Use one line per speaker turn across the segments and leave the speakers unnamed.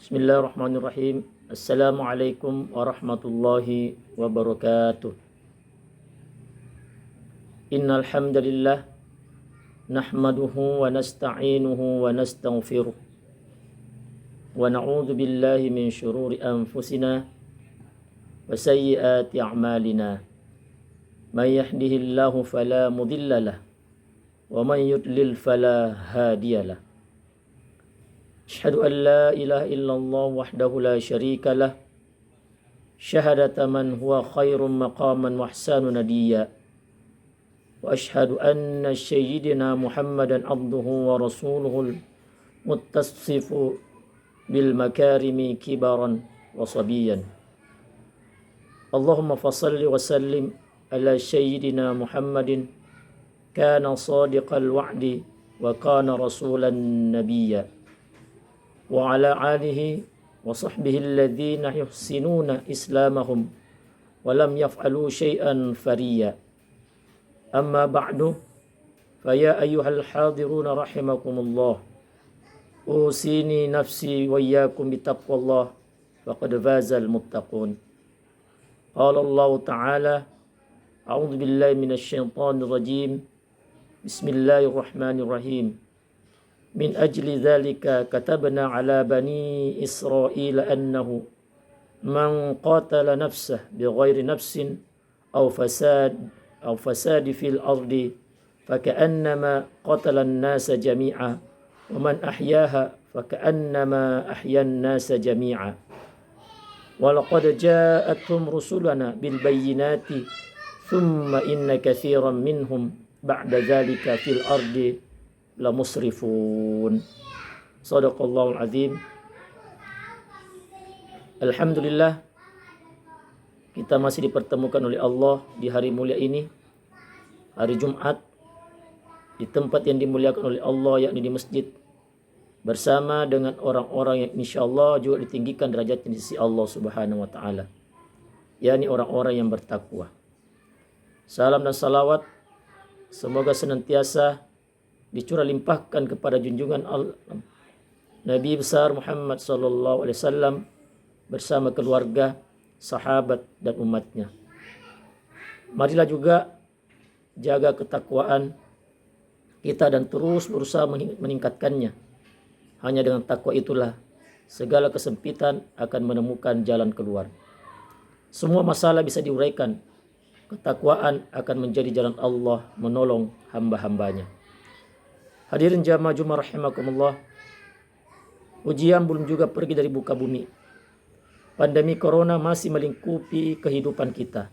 Bismillahirrahmanirrahim. Assalamualaikum warahmatullahi wabarakatuh. Innal hamdalillah nahmaduhu wa nasta'inuhu wa nastaghfiruh wa na'udzu billahi min shururi anfusina wa sayyiati a'malina. May yahdihillahu fala mudilla lahu wa man yudlil fala hadiyalah. Asyhadu an la ilaha illallah wahdahu la syarika lah syahadata man huwa khairum maqaman wa ahsanu nadiyya wa asyhadu anna sayyidina Muhammadan abduhu wa rasuluhul muttasifu bil makarimi kibaran wa sabiyan. Allahumma fasalli wa sallim ala sayyidina Muhammadin kana sadiqal wa'di wa kana rasulan nabiyya wa ala alihi wa sahbihi alladhina yuhsinuna islamahum wa lam yaf'alu syai'an fariya. Amma ba'du, faya ayyuhal hadiruna rahimakumullah, usini nafsi wa iyyakum bitaqwallah faqad fazal muttaqun. Qala Allah ta'ala, a'udzu billahi minasy syaithanir rajim. Bismillahirrahmanirrahim. Min ajli dzalika katabna ala bani Israil annahu man qatala nafsah bighairi nafsin aw fasad fil ardi faka'annama qatala an-nasa jami'a wa man ahyaha faka'annama ahya an-nasa jami'a. Wa laqad ja'atuhum rusuluna bil bayyinati thumma inna katsiran minhum ba'da dzalika fil ardi la musrifun. Shadaqallahul azim. Alhamdulillah, kita masih dipertemukan oleh Allah di hari mulia ini, hari Jumat, di tempat yang dimuliakan oleh Allah, yakni di masjid, bersama dengan orang-orang yang insyaallah juga ditinggikan derajatnya di sisi Allah Subhanahu wa taala, yakni orang-orang yang bertakwa. Salam dan salawat semoga senantiasa dicurah limpahkan kepada junjungan Nabi besar Muhammad sallallahu alaihi wasallam bersama keluarga, sahabat dan umatnya. Marilah juga jaga ketakwaan kita dan terus berusaha meningkatkannya. Hanya dengan takwa itulah segala kesempitan akan menemukan jalan keluar. Semua masalah bisa diuraikan. Ketakwaan akan menjadi jalan Allah menolong hamba-hambanya. Hadirin jamaah Jumat rahimakumullah, ujian belum juga pergi dari muka bumi. Pandemi corona masih melingkupi kehidupan kita.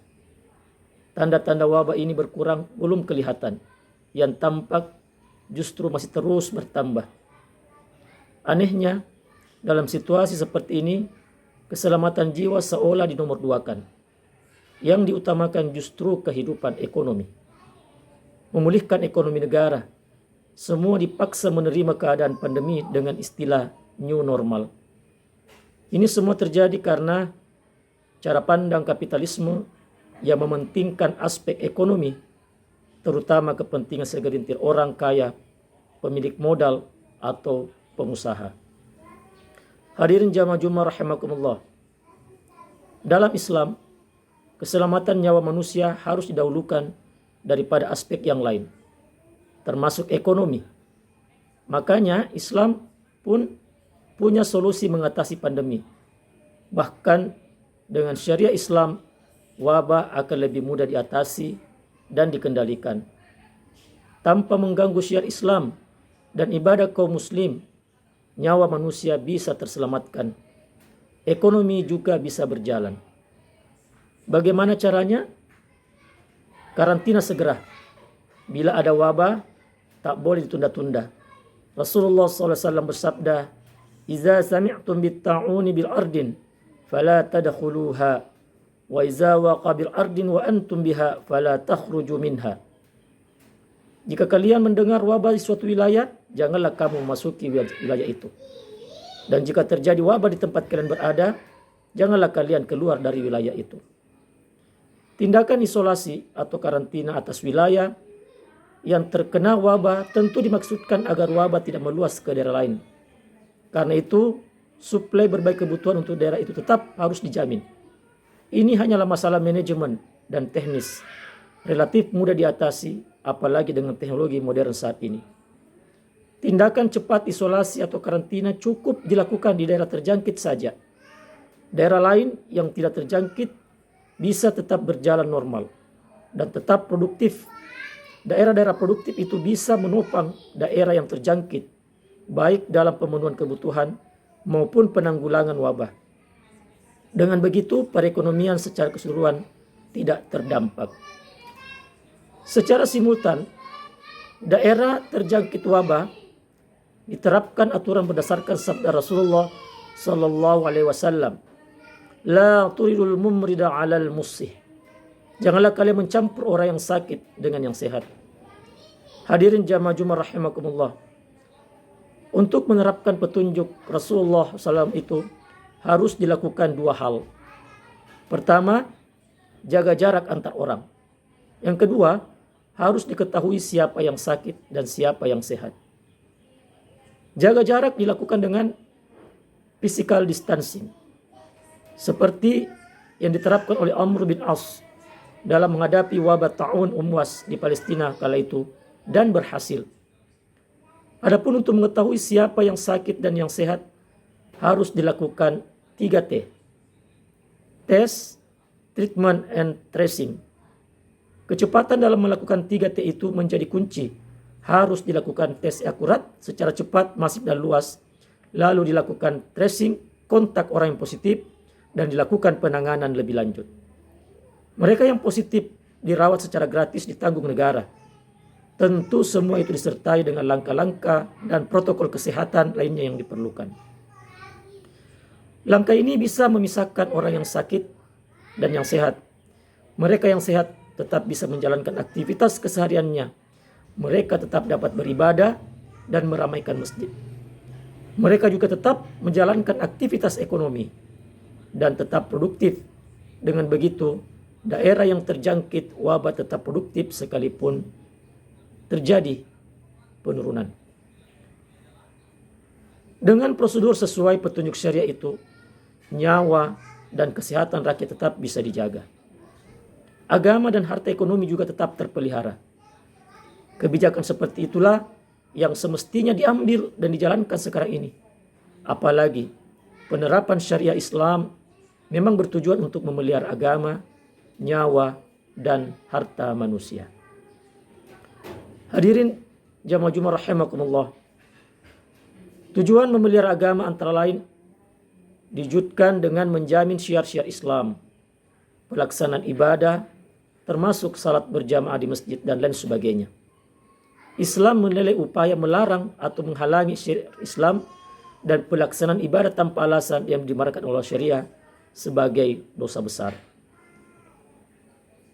Tanda-tanda wabah ini berkurang belum kelihatan. Yang tampak justru masih terus bertambah. Anehnya, dalam situasi seperti ini, keselamatan jiwa seolah dinomorduakan. Yang diutamakan justru kehidupan ekonomi. Memulihkan ekonomi negara. Semua dipaksa menerima keadaan pandemi dengan istilah new normal. Ini semua terjadi karena cara pandang kapitalisme yang mementingkan aspek ekonomi, terutama kepentingan segelintir orang kaya, pemilik modal, atau pengusaha. Hadirin jamaah Jumat rahimakumullah. Dalam Islam, keselamatan nyawa manusia harus didahulukan daripada aspek yang lain, termasuk ekonomi. Makanya Islam pun punya solusi mengatasi pandemi. Bahkan dengan syariah Islam, wabah akan lebih mudah diatasi dan dikendalikan. Tanpa mengganggu syariat Islam dan ibadah kaum muslim, nyawa manusia bisa terselamatkan. Ekonomi juga bisa berjalan. Bagaimana caranya? Karantina segera. Bila ada wabah, tak boleh ditunda-tunda. Rasulullah SAW bersabda, "Iza sami'tum bit-ta'uni bil ardin, fala tadkhuluha, wa iza waqa bil ardin wa antum biha, fala takhruju minha." Jika kalian mendengar wabah di suatu wilayah, janganlah kamu memasuki wilayah itu. Dan jika terjadi wabah di tempat kalian berada, janganlah kalian keluar dari wilayah itu. Tindakan isolasi atau karantina atas wilayah yang terkena wabah tentu dimaksudkan agar wabah tidak meluas ke daerah lain. Karena itu, suplai berbagai kebutuhan untuk daerah itu tetap harus dijamin. Ini hanyalah masalah manajemen dan teknis, relatif mudah diatasi, apalagi dengan teknologi modern saat ini. Tindakan cepat isolasi atau karantina cukup dilakukan di daerah terjangkit saja. Daerah lain yang tidak terjangkit bisa tetap berjalan normal dan tetap produktif. Daerah-daerah produktif itu bisa menopang daerah yang terjangkit, baik dalam pemenuhan kebutuhan maupun penanggulangan wabah. Dengan begitu, perekonomian secara keseluruhan tidak terdampak. Secara simultan, daerah terjangkit wabah diterapkan aturan berdasarkan sabda Rasulullah sallallahu alaihi wasallam, la turidul mumrida 'alal musih. Janganlah kalian mencampur orang yang sakit dengan yang sehat. Hadirin jamaah Jumat rahimakumullah. Untuk menerapkan petunjuk Rasulullah SAW itu harus dilakukan dua hal. Pertama, jaga jarak antar orang. Yang kedua, harus diketahui siapa yang sakit dan siapa yang sehat. Jaga jarak dilakukan dengan physical distancing, seperti yang diterapkan oleh Amr bin As dalam menghadapi wabah ta'un umwas di Palestina kala itu, dan berhasil. Adapun untuk mengetahui siapa yang sakit dan yang sehat, harus dilakukan 3T. Test, treatment, and tracing. Kecepatan dalam melakukan 3T itu menjadi kunci. Harus dilakukan tes akurat, secara cepat, masif, dan luas. Lalu dilakukan tracing, kontak orang yang positif, dan dilakukan penanganan lebih lanjut. Mereka yang positif dirawat secara gratis ditanggung negara. Tentu semua itu disertai dengan langkah-langkah dan protokol kesehatan lainnya yang diperlukan. Langkah ini bisa memisahkan orang yang sakit dan yang sehat. Mereka yang sehat tetap bisa menjalankan aktivitas kesehariannya. Mereka tetap dapat beribadah dan meramaikan masjid. Mereka juga tetap menjalankan aktivitas ekonomi dan tetap produktif. Dengan begitu, daerah yang terjangkit wabah tetap produktif sekalipun terjadi penurunan. Dengan prosedur sesuai petunjuk syariah itu, nyawa dan kesehatan rakyat tetap bisa dijaga. Agama dan harta ekonomi juga tetap terpelihara. Kebijakan seperti itulah yang semestinya diambil dan dijalankan sekarang ini. Apalagi penerapan syariah Islam memang bertujuan untuk memelihara agama, nyawa, dan harta manusia. Hadirin jamaah Jumat rahimakumullah. Tujuan memelihara agama antara lain diwujudkan dengan menjamin syiar-syiar Islam, pelaksanaan ibadah, termasuk salat berjamaah di masjid dan lain sebagainya. Islam menilai upaya melarang atau menghalangi syiar Islam dan pelaksanaan ibadah tanpa alasan yang dimarahkan oleh syariah sebagai dosa besar.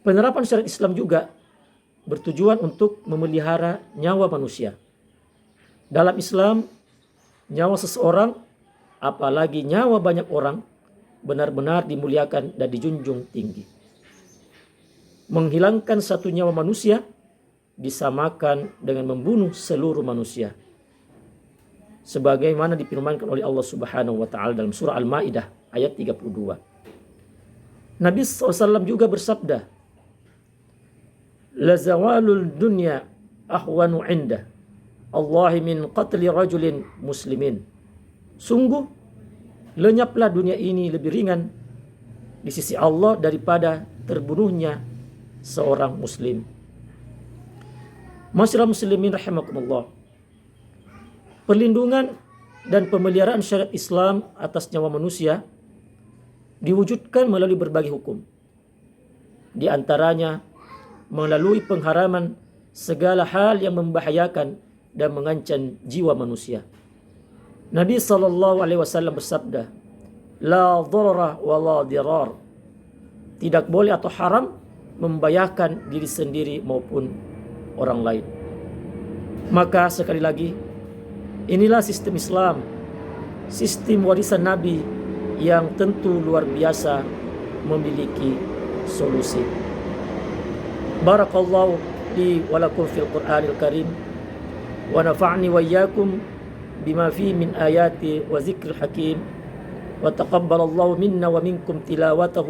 Penerapan syariat Islam juga bertujuan untuk memelihara nyawa manusia. Dalam Islam, nyawa seseorang, apalagi nyawa banyak orang, benar-benar dimuliakan dan dijunjung tinggi. Menghilangkan satu nyawa manusia disamakan dengan membunuh seluruh manusia. Sebagaimana difirmankan oleh Allah Subhanahu wa taala dalam surah Al-Maidah ayat 32. Nabi SAW juga bersabda, la zawalul dunya ahwanu indah Allahi min qatli rajulin muslimin. Sungguh lenyaplah dunia ini lebih ringan di sisi Allah daripada terbunuhnya seorang muslim. Masyarakat muslimin rahimakumullah. Perlindungan dan pemeliharaan syariat Islam atas nyawa manusia diwujudkan melalui berbagai hukum. Di antaranya melalui pengharaman segala hal yang membahayakan dan mengancam jiwa manusia. Nabi SAW bersabda, la dharara wa la dirar. Tidak boleh atau haram membahayakan diri sendiri maupun orang lain. Maka sekali lagi, inilah sistem Islam, sistem warisan Nabi yang tentu luar biasa memiliki solusi. Barakallahu li wa lakum fil Qur'anil Karim wa nafa'ni wa iyyakum بما فيه من آيات وذكر حكيم وتقبل الله منا ومنكم تلاوته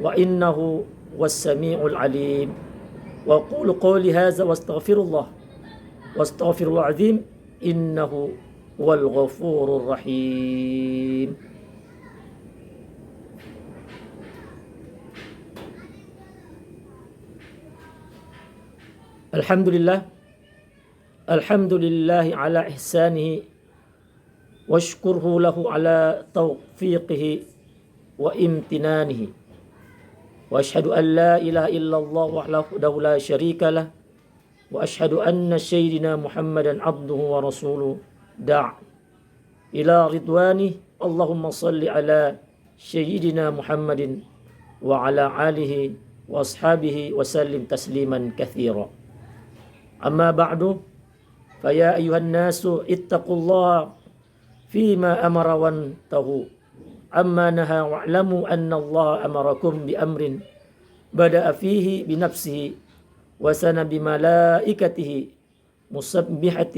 وإنه هو السميع العليم وأقول قولي هذا واستغفر الله العظيم إنه هو الغفور الرحيم. الحمد لله على إحسانه واشكره له على توفيقه وامتنانه وأشهد أن لا إله إلا الله وحده لا شريك له وأشهد أن سيدنا محمدا عبده ورسوله داع إلى رضوانه اللهم صل على سيدنا محمد وعلى آله وأصحابه وسلم تسليما كثيرا. أما بعد فيا أيها الناس اتقوا الله فيما أمر وانتهوا عما نهى واعلموا أن الله أمركم بأمر بدأ فيه بنفسه وثنى بملائكته مسبحة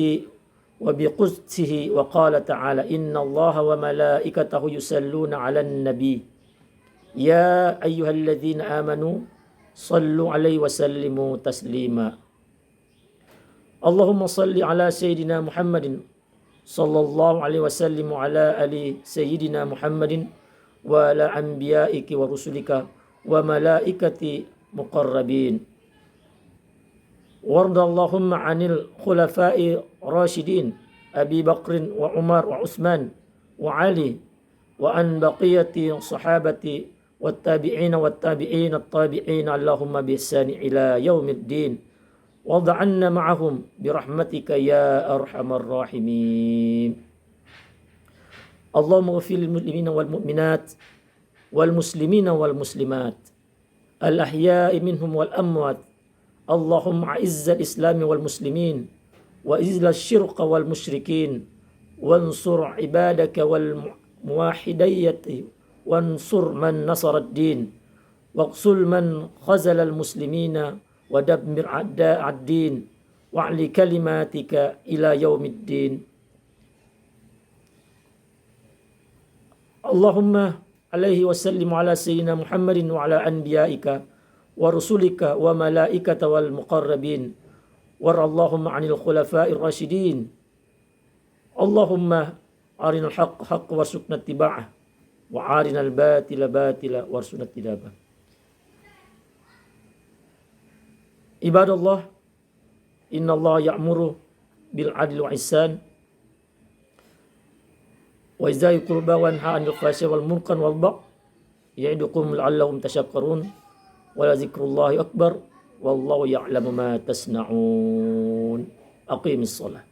وبقدسه وقال تعالى إن الله وملائكته يصلون على النبي يا أيها الذين آمنوا صلوا عليه وسلموا تسليما. اللهم صل على سيدنا محمد صلى الله عليه وسلم وعلى آل سيدنا محمد وعلى أنبيائك ورسلك وملائكة مقربين. وارض اللهم عن الخلفاء الراشدين أبي بكر وعمر وعثمان وعلي وعن بقية الصحابة والتابعين التابعين اللهم بإحسان إلى يوم الدين وارض عنا معهم برحمتك يا أرحم الراحمين. اللهم اغفر للمسلمين والمؤمنات والمسلمين والمسلمات الأحياء منهم والأموات. اللهم أعز الإسلام والمسلمين وأذل الشرك والمشركين وانصر عبادك والموحدية وانصر من نصر الدين واقتل من خذل المسلمين ودمر أعداء الدين واعل كلماتك إلى يوم الدين. اللهم عليه وسلم على سيدنا محمد وعلى أنبيائك ورسلك وملائكة والمقربين وارض اللهم عن الخلفاء الراشدين. اللهم أرنا الحق حق وارزقنا اتباعه وأرنا الباطل باطلا وارزقنا اجتنابه. عباد الله إن الله يأمر بالعدل والإحسان وإيتاء ذي القربى وينهى عن الفحشاء والمنكر والبغي يعظكم لعلكم تذكرون ولذكر الله أكبر والله يعلم ما تصنعون. أقيم الصلاة.